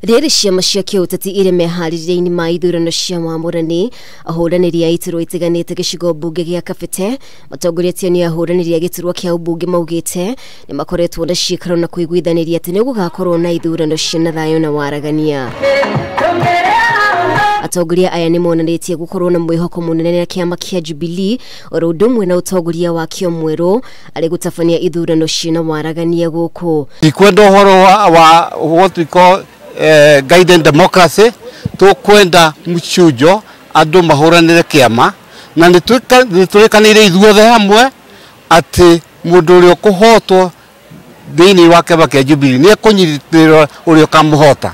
Rĩrĩ ciama cia kĩũteti irĩ meharĩrĩria-inĩ ma ithurano cia Mwamũrani, ahũranĩri a iturwa itiganĩte gĩcigo mbunge gĩa Kabete, matongoretio nĩ ahũranĩri a gĩturwa kĩa ũmbunge maugĩte nĩ makoretwo na ciikaro na kũiguithanĩria atĩ nĩ gũgakorwo na ithurano ciĩna thayũ na waragania. Atongoria aya nĩ monanĩtie gũkorwo na mwĩhoko mũnene na kĩama kĩa Jubilee oro ũndũ ũmwe na ũtongoria wa kĩo mwerũ arĩ gũtabania ithurano ciĩna waragania gũkũ. Ikwenda ũhoro wa what we call guided democracy, tukwenda mchujo andũ mahũranĩre kĩama na nĩtũrĩkanĩire ithuothe hamwe atĩ mũndũ ũrĩa ũkũhotwo thĩinĩ wa kĩama kĩa Jubilee nĩ ekũnyitĩrĩra ũrĩa ũkamũhota.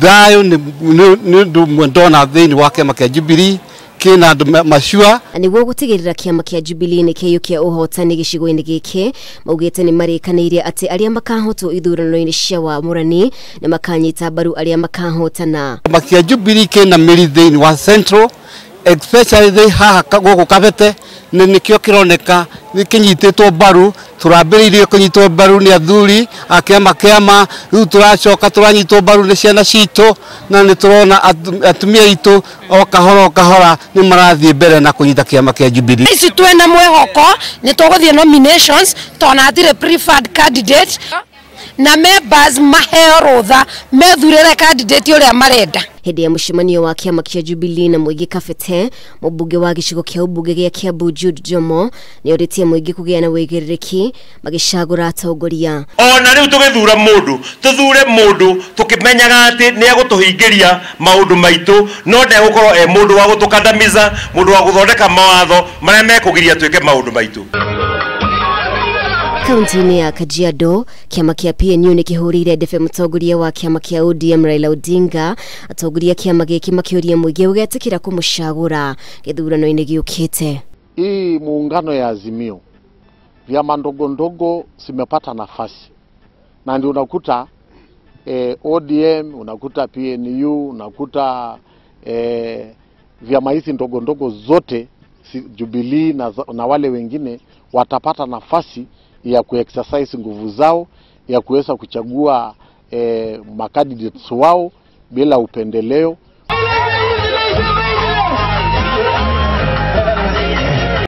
Thayũ nĩ ũndũ ũmwe ndona thĩinĩ wa kĩama kĩa Jubilee kina andũ macua. Nĩguo gũtigĩrĩra kĩama kĩa Jubilee nĩ kĩiyũkia ũhotani gĩcigo-inĩ gĩkĩ, maugĩte nĩ marĩkanĩire atĩ arĩa makahotwo ithurano-inĩ cia Wamũrani nĩ makanyita mbaru arĩa makahotana. Kĩama kĩa Jubilee kina mĩri thĩinĩ wa Central, especially they haha gũkũ Kabete nĩkĩo kĩroneka nĩkĩnyitĩtwo mbaru. Turambĩrĩirie kũnyitwo mbaru nĩ athuri a kĩama rĩu tũracoka tũranyitwo mbaru nĩ ciana citũ na nĩtũrona atumia aitũ o kahora nĩ marathiĩ mbere na kũnyita kĩama kĩa Jubilee. Ici twena mwĩhoko nĩ tũgũthiĩ nominations tona atirĩ preferred candidate na members maheo rũtha methurĩre candidate ũrĩa marenda. Hĩndĩ ya mũcemanio wa kĩama kĩa Jubilee na mũingĩ Kabete, mũmbunge wa gĩcigo kĩa ũmbunge gĩa Kiambu Jude Jomo nĩ orĩtie mũingĩ kũgĩa na wĩigĩrĩrĩki magĩcagũra atongoria. Ona rĩu tũgĩthura mũndũ, tũthure mũndũ tũkĩmenyaga atĩ nĩ egũtũhingĩria maũndũ maitũ, no ndegũkorwo mũndũ wa gũtũkandamiza, mũndũ wa gũthondeka mawatho marĩa mekũgiria twĩke maũndũ maitũ. Kaunti-inĩ ya Kajiado, kĩama kĩa PNU nĩ kĩhũrĩire ndebe mũtongoria wa kĩama kĩa ODM Raila Odinga, atongoria kĩama gĩkĩ makĩũria mũingĩ ũgetĩkĩra kũmũcagũra gĩthurano-inĩ gĩũkĩte. Hii muungano ya Azimio, vyama ndogo zimepata nafasi na ndio unakuta ODM, unakuta PNU, unakuta vyama hizi ndogo zote Jubilee na wale wengine watapata nafasi ya kuexercise nguvu zao ya kuweza kuchagua makandidates wao bila upendeleo.